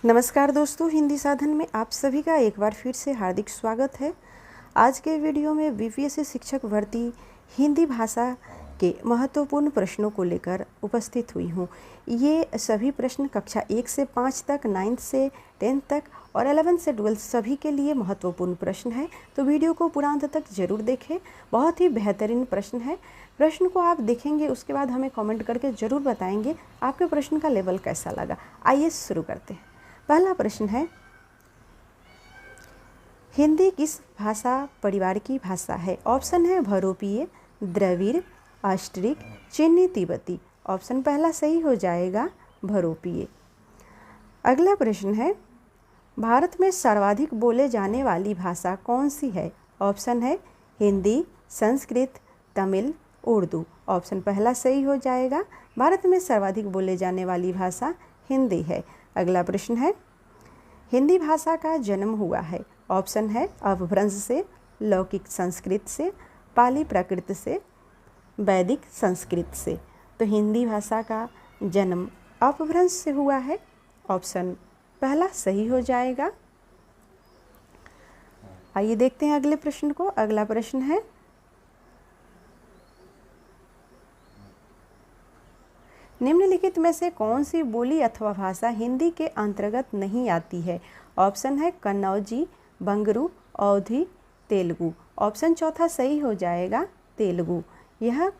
नमस्कार दोस्तों, हिंदी साधन में आप सभी का एक बार फिर से हार्दिक स्वागत है। आज के वीडियो में बीपीएससी शिक्षक भर्ती हिंदी भाषा के महत्वपूर्ण प्रश्नों को लेकर उपस्थित हुई हूँ। ये सभी प्रश्न कक्षा 1 से 5 तक, 9th से 10th तक और 11th से 12th सभी के लिए महत्वपूर्ण प्रश्न है, तो वीडियो को पूरा अंत तक जरूर देखें। बहुत ही बेहतरीन प्रश्न है। प्रश्न को आप देखेंगे, उसके बाद हमें कमेंट करके ज़रूर बताएंगे आपके प्रश्न का लेवल कैसा लगा। आइए शुरू करते हैं। पहला प्रश्न है, हिंदी किस भाषा परिवार की भाषा है? ऑप्शन है भरोपीय, द्रविड़, ऑस्ट्रिक, चीनी, तिब्बती। ऑप्शन पहला सही हो जाएगा, भरोपीय। अगला प्रश्न है, भारत में सर्वाधिक बोले जाने वाली भाषा कौन सी है? ऑप्शन है हिंदी, संस्कृत, तमिल, उर्दू। ऑप्शन पहला सही हो जाएगा, भारत में सर्वाधिक बोले जाने वाली भाषा हिंदी है। अगला प्रश्न है, हिंदी भाषा का जन्म हुआ है? ऑप्शन है अपभ्रंश से, लौकिक संस्कृत से, पाली प्राकृत से, वैदिक संस्कृत से। तो हिंदी भाषा का जन्म अपभ्रंश से हुआ है। ऑप्शन पहला सही हो जाएगा। आइए देखते हैं अगले प्रश्न को। अगला प्रश्न है, निम्नलिखित में से कौन सी बोली अथवा भाषा हिंदी के अंतर्गत नहीं आती है? ऑप्शन है कन्नौजी, बंगरू, अवधी, तेलुगु। ऑप्शन चौथा सही हो जाएगा, तेलुगु। यह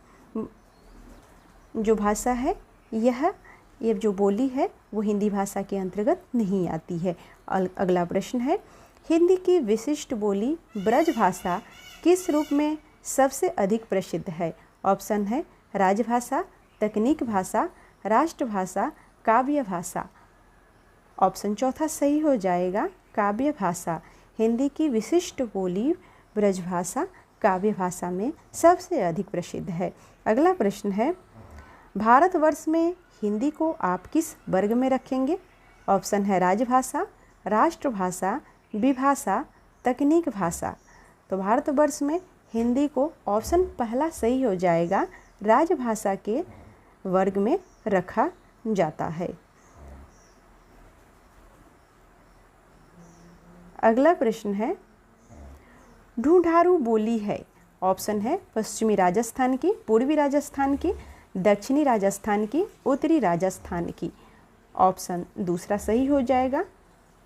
जो भाषा है, ये जो बोली है वो हिंदी भाषा के अंतर्गत नहीं आती है। अगला प्रश्न है, हिंदी की विशिष्ट बोली ब्रज भाषा किस रूप में सबसे अधिक प्रसिद्ध है? ऑप्शन है राजभाषा, तकनीक भाषा, राष्ट्रभाषा, काव्य भाषा। ऑप्शन चौथा सही हो जाएगा, काव्य भाषा। हिंदी की विशिष्ट बोली ब्रजभाषा काव्य भाषा में सबसे अधिक प्रसिद्ध है। अगला प्रश्न है, भारतवर्ष में हिंदी को आप किस वर्ग में रखेंगे? ऑप्शन है राजभाषा, राष्ट्रभाषा, विभाषा, तकनीक भाषा। तो भारतवर्ष में हिंदी को ऑप्शन पहला सही हो जाएगा, राजभाषा के वर्ग में रखा जाता है। अगला प्रश्न है, ढूंढारू बोली है? ऑप्शन है पश्चिमी राजस्थान की, पूर्वी राजस्थान की, दक्षिणी राजस्थान की, उत्तरी राजस्थान की। ऑप्शन दूसरा सही हो जाएगा,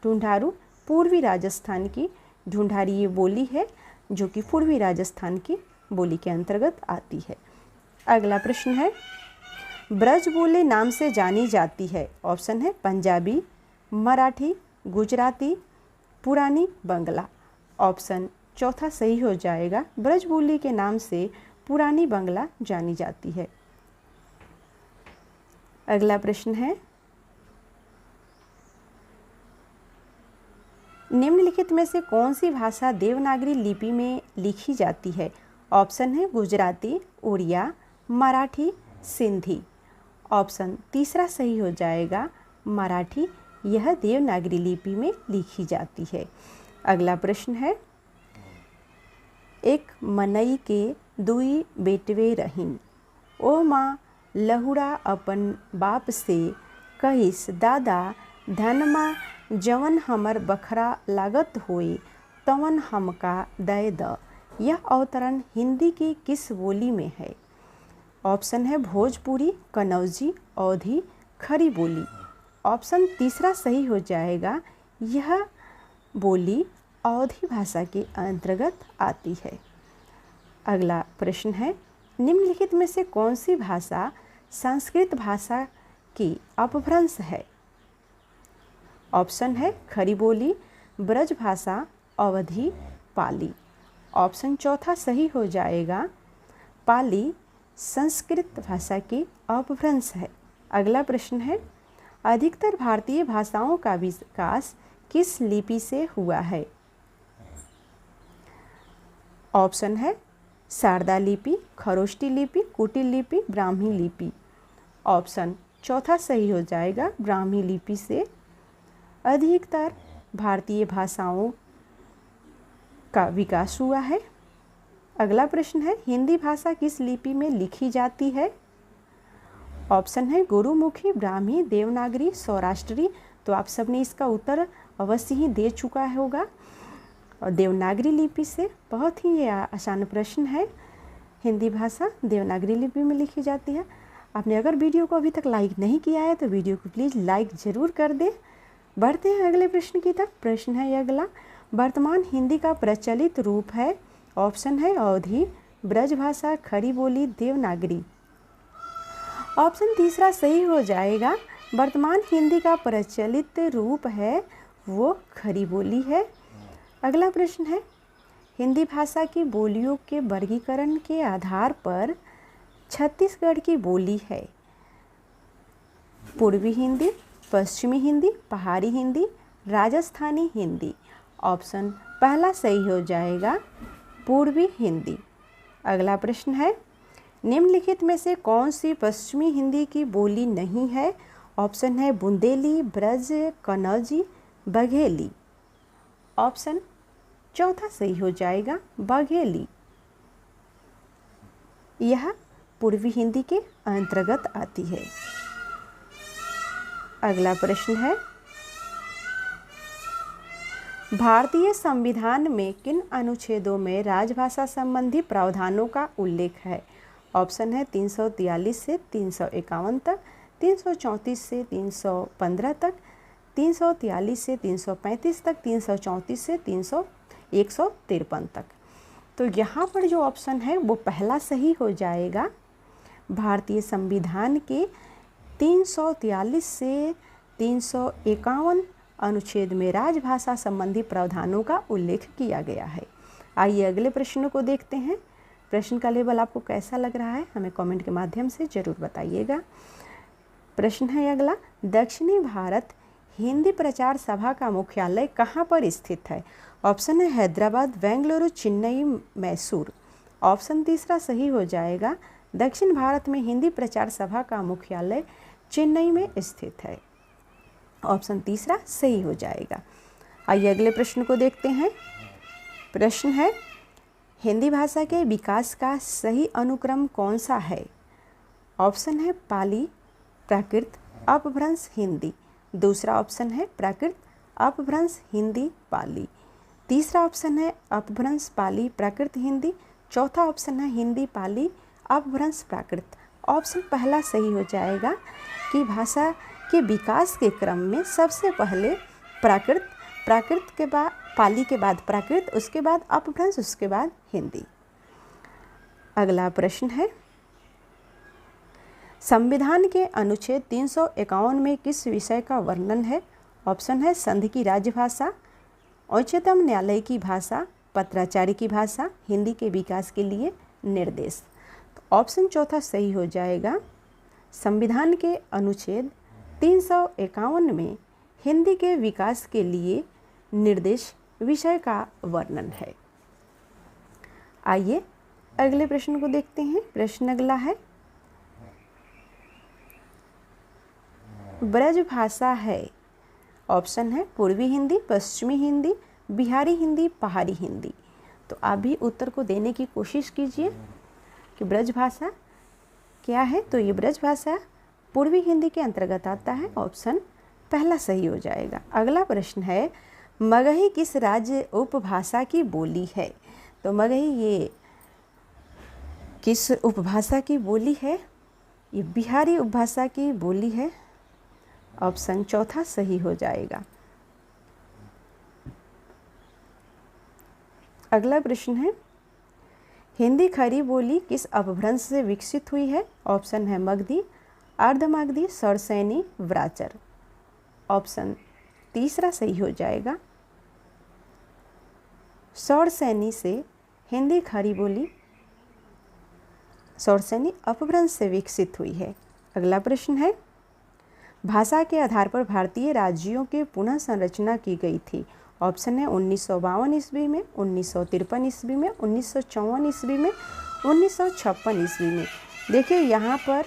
ढूंढारू पूर्वी राजस्थान की ढूंढारी ये बोली है जो कि पूर्वी राजस्थान की बोली के अंतर्गत आती है। अगला प्रश्न है, ब्रज बोले नाम से जानी जाती है? ऑप्शन है पंजाबी, मराठी, गुजराती, पुरानी बंगला। ऑप्शन चौथा सही हो जाएगा, ब्रज बोली के नाम से पुरानी बंगला जानी जाती है। अगला प्रश्न है, निम्नलिखित में से कौन सी भाषा देवनागरी लिपि में लिखी जाती है? ऑप्शन है गुजराती, उड़िया, मराठी, सिंधी। ऑप्शन तीसरा सही हो जाएगा, मराठी। यह देवनागरी लिपि में लिखी जाती है। अगला प्रश्न है, एक मनई के दुई बेटवे रहीन, ओ माँ लहुरा अपन बाप से कहिस दादा धनमा जवन हमर बखरा लागत होए तवन हमका दय द। यह अवतरण हिंदी की किस बोली में है? ऑप्शन है भोजपुरी, कन्नौजी, अवधी, खड़ी बोली। ऑप्शन तीसरा सही हो जाएगा, यह बोली अवधी भाषा के अंतर्गत आती है। अगला प्रश्न है, निम्नलिखित में से कौन सी भाषा संस्कृत भाषा की अपभ्रंश है? ऑप्शन है खड़ी बोली, ब्रज भाषा, अवधी, पाली। ऑप्शन चौथा सही हो जाएगा, पाली संस्कृत भाषा की अपभ्रंश है। अगला प्रश्न है, अधिकतर भारतीय भाषाओं का विकास किस लिपि से हुआ है? ऑप्शन है शारदा लिपि, खरोष्टी लिपि, कुटिल लिपि, ब्राह्मी लिपि। ऑप्शन चौथा सही हो जाएगा, ब्राह्मी लिपि से अधिकतर भारतीय भाषाओं का विकास हुआ है। अगला प्रश्न है, हिंदी भाषा किस लिपि में लिखी जाती है? ऑप्शन है गुरुमुखी, ब्राह्मी, देवनागरी, सौराष्ट्री, तो आप सब ने इसका उत्तर अवश्य ही दे चुका होगा। और देवनागरी लिपि से बहुत ही ये आसान प्रश्न है। हिंदी भाषा देवनागरी लिपि में लिखी जाती है। आपने अगर वीडियो को अभी तक लाइक नहीं किया है तो वीडियो को प्लीज़ लाइक ज़रूर कर दें। बढ़ते हैं अगले प्रश्न की तरफ। प्रश्न है ये अगला, वर्तमान हिंदी का प्रचलित रूप है। ऑप्शन है अवधी, ब्रजभाषा, खड़ी बोली, देवनागरी। ऑप्शन तीसरा सही हो जाएगा। वर्तमान हिंदी का प्रचलित रूप है वो खड़ी बोली है। अगला प्रश्न है, हिंदी भाषा की बोलियों के वर्गीकरण के आधार पर छत्तीसगढ़ की बोली है। पूर्वी हिंदी, पश्चिमी हिंदी, पहाड़ी हिंदी, राजस्थानी हिंदी। ऑप्शन पहला सही हो जाएगा, पूर्वी हिंदी। अगला प्रश्न है, निम्नलिखित में से कौन सी पश्चिमी हिंदी की बोली नहीं है। ऑप्शन है बुंदेली, ब्रज, कन्नौजी, बघेली। ऑप्शन चौथा सही हो जाएगा, बघेली। यह पूर्वी हिंदी के अंतर्गत आती है। अगला प्रश्न है, भारतीय संविधान में किन अनुच्छेदों में राजभाषा संबंधी प्रावधानों का उल्लेख है। ऑप्शन है 343 से 351 तक, 334 से 315 तक, 343 से 335 तक, 334 से 153 तक। तो यहाँ पर जो ऑप्शन है वो पहला सही हो जाएगा। भारतीय संविधान के 343 से 351 अनुच्छेद में राजभाषा संबंधी प्रावधानों का उल्लेख किया गया है। आइए अगले प्रश्न को देखते हैं। प्रश्न का लेवल आपको कैसा लग रहा है हमें कमेंट के माध्यम से ज़रूर बताइएगा। प्रश्न है अगला, दक्षिणी भारत हिंदी प्रचार सभा का मुख्यालय कहाँ पर स्थित है। ऑप्शन है हैदराबाद, बेंगलुरु, चेन्नई, मैसूर। ऑप्शन तीसरा सही हो जाएगा, दक्षिण भारत में हिंदी प्रचार सभा का मुख्यालय चेन्नई में स्थित है। ऑप्शन तीसरा सही हो जाएगा। आइए अगले प्रश्न को देखते हैं। प्रश्न है, हिंदी भाषा के विकास का सही अनुक्रम कौन सा है। ऑप्शन है पाली, प्राकृत, अपभ्रंश, हिंदी। दूसरा ऑप्शन है प्राकृत, अपभ्रंश, हिंदी, पाली। तीसरा ऑप्शन है अपभ्रंश, पाली, प्राकृत, हिंदी। चौथा ऑप्शन है हिंदी, पाली, अपभ्रंश, प्राकृत। ऑप्शन पहला सही हो जाएगा कि भाषा के विकास के क्रम में सबसे पहले प्राकृत, प्राकृत के बाद पाली के बाद प्राकृत, उसके बाद अपभ्रंश, उसके बाद हिंदी। अगला प्रश्न है, संविधान के अनुच्छेद 351 में किस विषय का वर्णन है। ऑप्शन है संघ की राजभाषा, उच्चतम न्यायालय की भाषा, पत्राचार की भाषा, हिंदी के विकास के लिए निर्देश। तो ऑप्शन चौथा सही हो जाएगा। संविधान के अनुच्छेद 351 में हिंदी के विकास के लिए निर्देश विषय का वर्णन है। आइए अगले प्रश्न को देखते हैं। प्रश्न अगला है, ब्रज भाषा है। ऑप्शन है पूर्वी हिंदी, पश्चिमी हिंदी, बिहारी हिंदी, पहाड़ी हिंदी। तो आप भी उत्तर को देने की कोशिश कीजिए कि ब्रज भाषा क्या है। तो ये ब्रज भाषा पूर्वी हिंदी के अंतर्गत आता है। ऑप्शन पहला सही हो जाएगा। अगला प्रश्न है, मगही किस राज्य उपभाषा की बोली है। तो मगही ये किस उपभाषा की बोली है। ये बिहारी उपभाषा की बोली है। ऑप्शन चौथा सही हो जाएगा। अगला प्रश्न है, हिंदी खड़ी बोली किस अपभ्रंश से विकसित हुई है। ऑप्शन है मगधी, अर्धमगधी, सरसैनी, व्राचर। ऑप्शन तीसरा सही हो जाएगा। सरसैनी से हिंदी खड़ी बोली सरसैनी अपभ्रंश से विकसित हुई है। अगला प्रश्न है, भाषा के आधार पर भारतीय राज्यों की पुनः संरचना की गई थी। ऑप्शन है 1952 ईस्वी में, 1953 ईस्वी में, 1954 ईस्वी में, 1956 ईस्वी में। देखिए यहाँ पर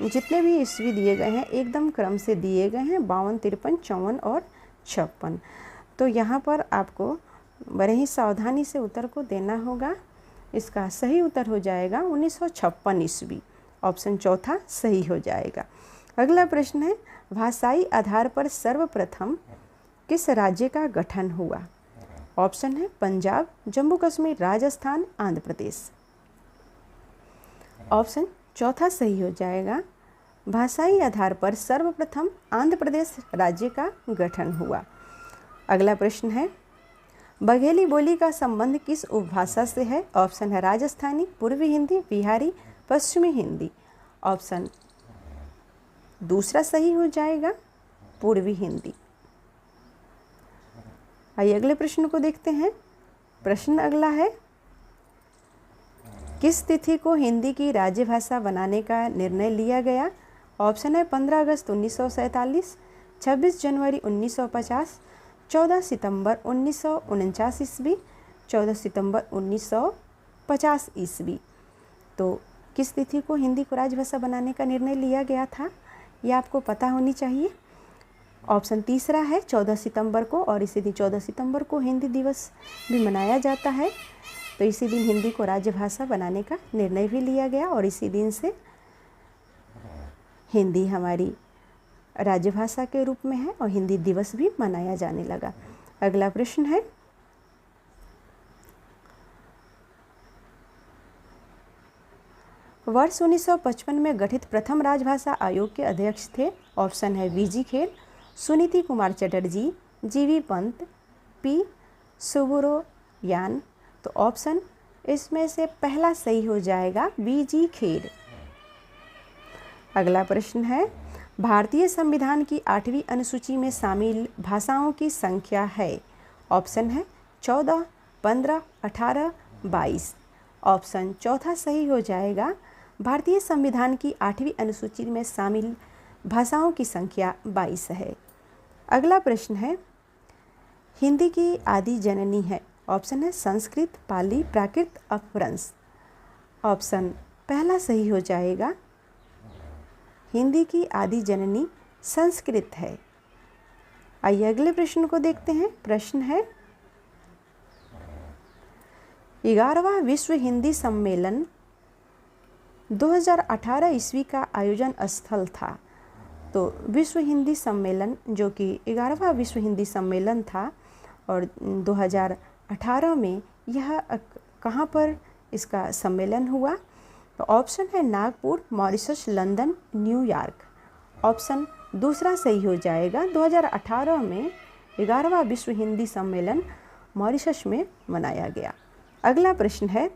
जितने भी ईस्वी दिए गए हैं एकदम क्रम से दिए गए हैं, 52, 53, 54 और 56। तो यहाँ पर आपको बड़े ही सावधानी से उत्तर को देना होगा। इसका सही उत्तर हो जाएगा 1956 ईस्वी। ऑप्शन चौथा सही हो जाएगा। अगला प्रश्न है, भाषाई आधार पर सर्वप्रथम किस राज्य का गठन हुआ? ऑप्शन है पंजाब, जम्मू कश्मीर, राजस्थान, आंध्र प्रदेश। ऑप्शन चौथा सही हो जाएगा, भाषाई आधार पर सर्वप्रथम आंध्र प्रदेश राज्य का गठन हुआ। अगला प्रश्न है, बघेली बोली का संबंध किस उपभाषा से है? ऑप्शन है राजस्थानी, पूर्वी हिंदी, बिहारी, पश्चिमी हिंदी। ऑप्शन दूसरा सही हो जाएगा, पूर्वी हिंदी। आइए अगले प्रश्न को देखते हैं। प्रश्न अगला है, किस तिथि को हिंदी की राज्यभाषा बनाने का निर्णय लिया गया? ऑप्शन है 15 अगस्त 1947, 26 जनवरी 1950, 14 सितंबर 1949 ईस्वी, 14 सितंबर 1950 ईस्वी। तो किस तिथि को हिंदी को राजभाषा बनाने का निर्णय लिया गया था, यह आपको पता होनी चाहिए। ऑप्शन तीसरा है 14 सितंबर को, और इसी दिन 14 सितंबर को हिंदी दिवस भी मनाया जाता है। तो इसी दिन हिंदी को राजभाषा बनाने का निर्णय भी लिया गया और इसी दिन से हिंदी हमारी राज्यभाषा के रूप में है और हिंदी दिवस भी मनाया जाने लगा। अगला प्रश्न है, वर्ष 1955 में गठित प्रथम राजभाषा आयोग के अध्यक्ष थे? ऑप्शन है वीजी खेर, सुनीति कुमार चटर्जी, जीवी पंत, पी सुब्बुरोयान। तो ऑप्शन इसमें से पहला सही हो जाएगा, वीजी खेर। अगला प्रश्न है, भारतीय संविधान की 8वीं अनुसूची में शामिल भाषाओं की संख्या है? ऑप्शन है 14, 15, 18, 22। ऑप्शन चौथा सही हो जाएगा, भारतीय संविधान की 8वीं अनुसूची में शामिल भाषाओं की संख्या 22 है। अगला प्रश्न है, हिंदी की आदि जननी है? ऑप्शन है संस्कृत, पाली, प्राकृत, अपभ्रंश। ऑप्शन पहला सही हो जाएगा, हिंदी की आदि जननी संस्कृत है। आइए अगले प्रश्न को देखते हैं। प्रश्न है, 11वां विश्व हिंदी सम्मेलन 2018 ईस्वी का आयोजन स्थल था। तो विश्व हिंदी सम्मेलन जो कि 11वां विश्व हिंदी सम्मेलन था और 2018 में यह कहाँ पर इसका सम्मेलन हुआ? तो ऑप्शन है Nagpur, Mauritius, London, New York. Option दूसरा सही हो जाएगा, 2018 में 11वां विश्व हिंदी सम्मेलन मॉरिशस में मनाया गया। अगला प्रश्न है,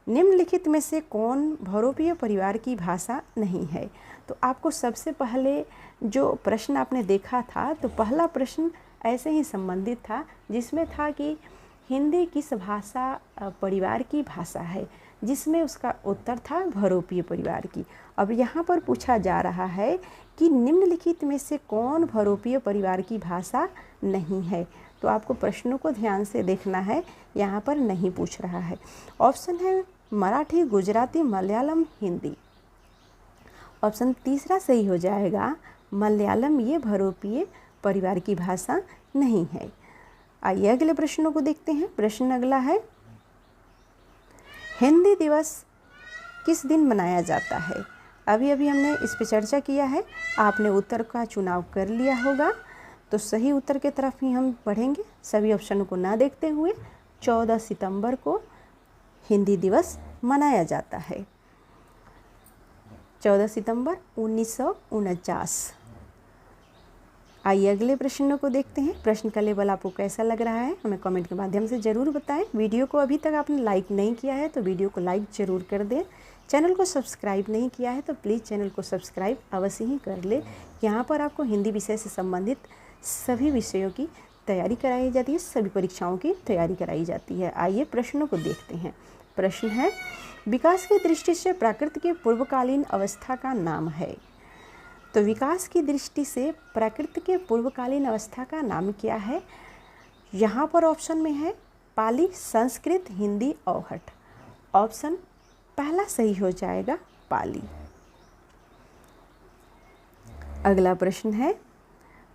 निम्नलिखित में से कौन बहुरूपीय परिवार की भाषा नहीं है? तो आपको सबसे पहले जो प्रश्न आपने देखा था, तो पहला प्रश्न ऐसे ही संबंधित था जिसमें था कि हिंदी किस भाषा परिवार की भाषा है, जिसमें उसका उत्तर था बहुरूपीय परिवार की। अब यहाँ पर पूछा जा रहा है कि निम्नलिखित में से कौन बहुरूपीय परिवार की भाषा नहीं है। तो आपको प्रश्नों को ध्यान से देखना है, यहाँ पर नहीं पूछ रहा है। ऑप्शन है मराठी, गुजराती, मलयालम, हिंदी। ऑप्शन तीसरा सही हो जाएगा, मलयालम ये बहुरूपीय परिवार की भाषा नहीं है। आइए अगले प्रश्नों को देखते हैं। प्रश्न अगला है, हिंदी दिवस किस दिन मनाया जाता है? अभी अभी हमने इस पर चर्चा किया है, आपने उत्तर का चुनाव कर लिया होगा, तो सही उत्तर के तरफ ही हम बढ़ेंगे सभी ऑप्शनों को ना देखते हुए। 14 सितंबर को हिंदी दिवस मनाया जाता है, 14 सितंबर 1949। आइए अगले प्रश्नों को देखते हैं। प्रश्न का लेवल आपको कैसा लग रहा है हमें कमेंट के माध्यम से ज़रूर बताएं। वीडियो को अभी तक आपने लाइक नहीं किया है तो वीडियो को लाइक ज़रूर कर दें। चैनल को सब्सक्राइब नहीं किया है तो प्लीज़ चैनल को सब्सक्राइब अवश्य ही कर ले। यहाँ पर आपको हिंदी विषय से संबंधित सभी विषयों की तैयारी कराई जाती है, सभी परीक्षाओं की तैयारी कराई जाती है। आइए प्रश्नों को देखते हैं। प्रश्न है, विकास की दृष्टि से प्राकृत की पूर्वकालीन अवस्था का नाम है? तो विकास की दृष्टि से प्राकृत के पूर्वकालीन अवस्था का नाम क्या है? यहाँ पर ऑप्शन में है पाली, संस्कृत, हिंदी, अवहट। ऑप्शन पहला सही हो जाएगा, पाली। अगला प्रश्न है,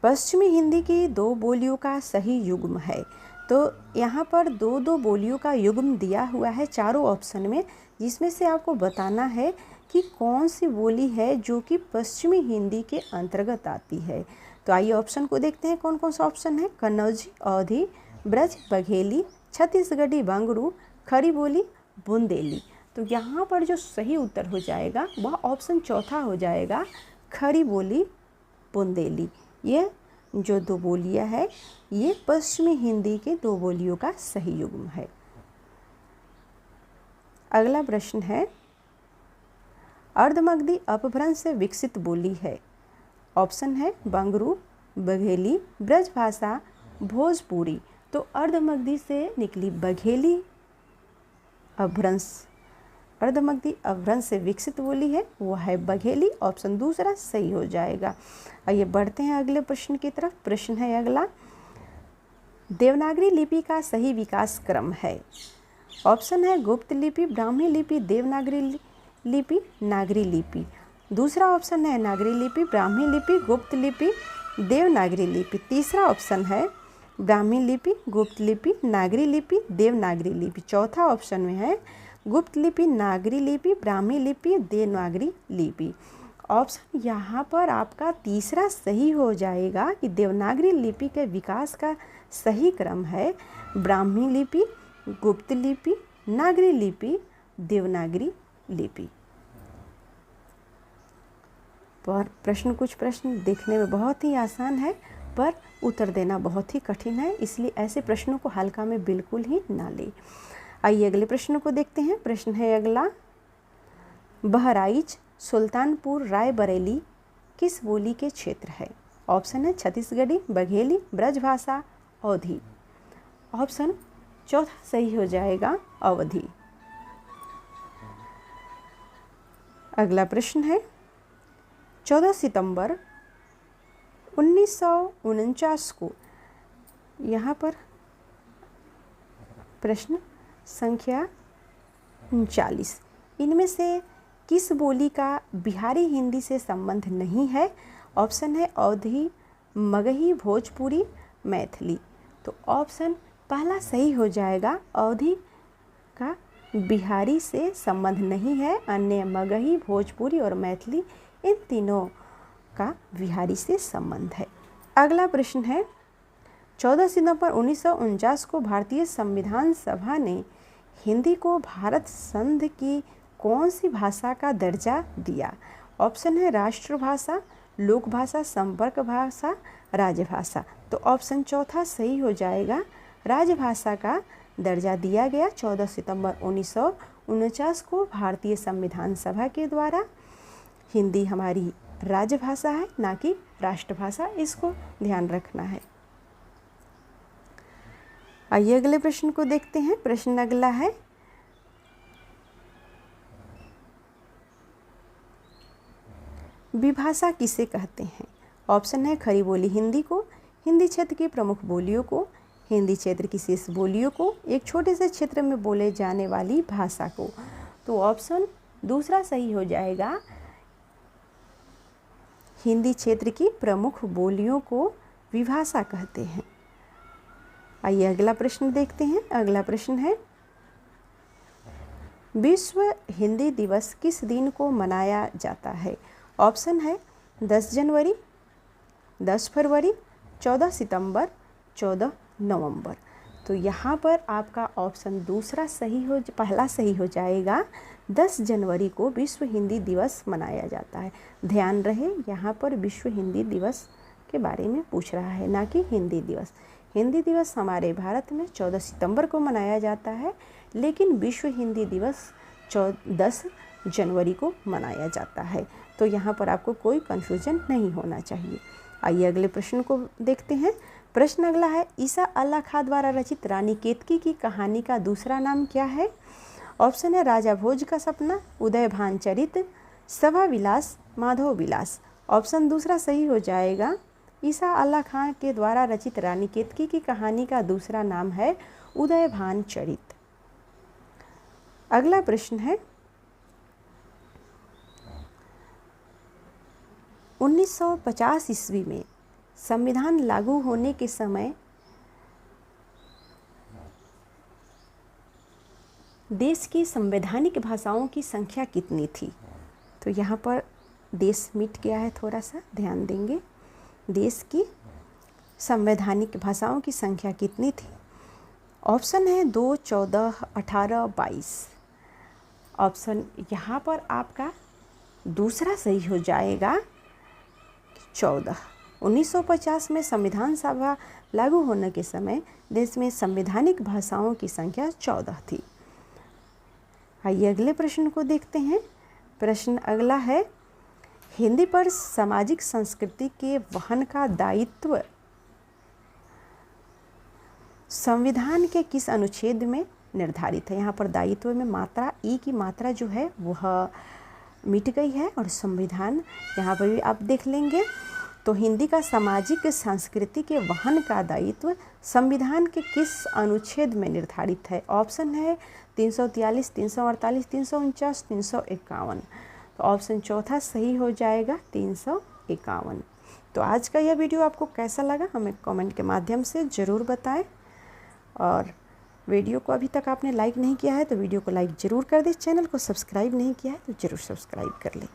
पश्चिमी हिंदी की 2 बोलियों का सही युग्म है? तो यहाँ पर 2 बोलियों का युग्म दिया हुआ है चारों ऑप्शन में, जिसमें से आपको बताना है कि कौन सी बोली है जो कि पश्चिमी हिंदी के अंतर्गत आती है। तो आइए ऑप्शन को देखते हैं कौन कौन सा ऑप्शन है। कन्नौजी, अवधी, ब्रज, बघेली, छत्तीसगढ़ी, बंगरू, खड़ी बोली, बुंदेली। तो यहाँ पर जो सही उत्तर हो जाएगा वह ऑप्शन चौथा हो जाएगा, खड़ी बोली, बुंदेली। ये जो दो बोलियाँ है ये पश्चिमी हिंदी के दो बोलियों का सही युग्म है। अगला प्रश्न है, अर्धमगधी अपभ्रंश से विकसित बोली है। ऑप्शन है बंगरू, बघेली, ब्रजभाषा, भोजपुरी। तो अर्धमगधी से निकली बघेली अपभ्रंश, अर्धमगधी अपभ्रंश से विकसित बोली है वो है बघेली। ऑप्शन दूसरा सही हो जाएगा। आइए बढ़ते हैं अगले प्रश्न की तरफ। प्रश्न है अगला, देवनागरी लिपि का सही विकास क्रम है। ऑप्शन है गुप्त लिपि, ब्राह्मी लिपि, देवनागरी लिपि, नागरी लिपि। दूसरा ऑप्शन है नागरी लिपि, ब्राह्मी लिपि, गुप्त लिपि, देवनागरी लिपि। तीसरा ऑप्शन है ब्राह्मी लिपि, गुप्त लिपि, नागरी लिपि, देवनागरी लिपि। चौथा ऑप्शन में है गुप्त लिपि, नागरी लिपि, ब्राह्मी लिपि, देवनागरी लिपि। ऑप्शन यहाँ पर आपका तीसरा सही हो जाएगा कि देवनागरी लिपि के विकास का सही क्रम है ब्राह्मी लिपि, गुप्त लिपि, नागरी लिपि, देवनागरी लिपि। पर कुछ प्रश्न देखने में बहुत ही आसान है पर उत्तर देना बहुत ही कठिन है, इसलिए ऐसे प्रश्नों को हल्का में बिल्कुल ही ना लें। आइए अगले प्रश्न को देखते हैं। प्रश्न है अगला, बहराइच, सुल्तानपुर, रायबरेली किस बोली के क्षेत्र है। ऑप्शन है छत्तीसगढ़ी, बघेली, ब्रजभाषा, अवधी। ऑप्शन चौथा सही हो जाएगा, अवधी। अगला प्रश्न है, 14 सितंबर 1949 को, यहाँ पर प्रश्न संख्या 39, इनमें से किस बोली का बिहारी हिंदी से संबंध नहीं है। ऑप्शन है अवधी, मगही, भोजपुरी, मैथिली। तो ऑप्शन पहला सही हो जाएगा, अवधी का बिहारी से संबंध नहीं है, अन्य मगही, भोजपुरी और मैथिली इन तीनों का बिहारी से संबंध है। अगला प्रश्न है, 14 सितंबर 1949 को भारतीय संविधान सभा ने हिंदी को भारत संघ की कौन सी भाषा का दर्जा दिया। ऑप्शन है राष्ट्रभाषा, लोकभाषा, संपर्क भाषा, राजभाषा। तो ऑप्शन चौथा सही हो जाएगा, राजभाषा का दर्जा दिया गया 14 सितंबर 1949 को भारतीय संविधान सभा के द्वारा। हिंदी हमारी राजभाषा है ना कि राष्ट्रभाषा, इसको ध्यान रखना है। आइए अगले प्रश्न को देखते हैं। प्रश्न अगला है, विभाषा किसे कहते हैं। ऑप्शन है खड़ी बोली हिंदी को, हिंदी क्षेत्र की प्रमुख बोलियों को, हिंदी क्षेत्र की शेष बोलियों को, एक छोटे से क्षेत्र में बोले जाने वाली भाषा को। तो ऑप्शन दूसरा सही हो जाएगा, हिंदी क्षेत्र की प्रमुख बोलियों को विभाषा कहते हैं। आइए अगला प्रश्न देखते हैं। अगला प्रश्न है, विश्व हिंदी दिवस किस दिन को मनाया जाता है। ऑप्शन है 10 जनवरी, 10 फरवरी, 14 सितंबर, 14 नवंबर। तो यहाँ पर आपका ऑप्शन दूसरा पहला सही हो जाएगा, 10 जनवरी को विश्व हिंदी दिवस मनाया जाता है। ध्यान रहे यहाँ पर विश्व हिंदी दिवस के बारे में पूछ रहा है, ना कि हिंदी दिवस। हिंदी दिवस हमारे भारत में 14 सितंबर को मनाया जाता है, लेकिन विश्व हिंदी दिवस 10 जनवरी को मनाया जाता है। तो यहाँ पर आपको कोई कन्फ्यूजन नहीं होना चाहिए। आइए अगले प्रश्न को देखते हैं। प्रश्न अगला है, ईसा अल्लाह खां द्वारा रचित रानी केतकी की कहानी का दूसरा नाम क्या है। ऑप्शन है राजा भोज का सपना, उदयभान चरित, सभा विलास, माधव विलास। ऑप्शन दूसरा सही हो जाएगा, ईसा अल्लाह खां के द्वारा रचित रानी केतकी की कहानी का दूसरा नाम है उदयभान चरित। अगला प्रश्न है, 1950 ईस्वी में संविधान लागू होने के समय देश की संवैधानिक भाषाओं की संख्या कितनी थी। तो यहाँ पर देश मिट गया है, थोड़ा सा ध्यान देंगे। देश की संवैधानिक भाषाओं की संख्या कितनी थी? ऑप्शन है 2, 14, 18, 22। ऑप्शन यहाँ पर आपका दूसरा सही हो जाएगा, 14। 1950 में संविधान सभा लागू होने के समय देश में संवैधानिक भाषाओं की संख्या 14 थी। आइए अगले प्रश्न को देखते हैं। प्रश्न अगला है, हिंदी पर सामाजिक संस्कृति के वहन का दायित्व संविधान के किस अनुच्छेद में निर्धारित है? यहाँ पर दायित्व में मात्रा ई की मात्रा जो है वह मिट गई है और संविधान यहाँ पर भी आप देख लेंगे। तो हिंदी का सामाजिक संस्कृति के वहन का दायित्व संविधान के किस अनुच्छेद में निर्धारित है? ऑप्शन है 343, 348, 349, 351। तो ऑप्शन चौथा सही हो जाएगा, 351। तो आज का यह वीडियो आपको कैसा लगा हमें कमेंट के माध्यम से ज़रूर बताएं। और वीडियो को अभी तक आपने लाइक नहीं किया है तो वीडियो को लाइक ज़रूर कर दें। चैनल को सब्सक्राइब नहीं किया है तो ज़रूर सब्सक्राइब कर लें।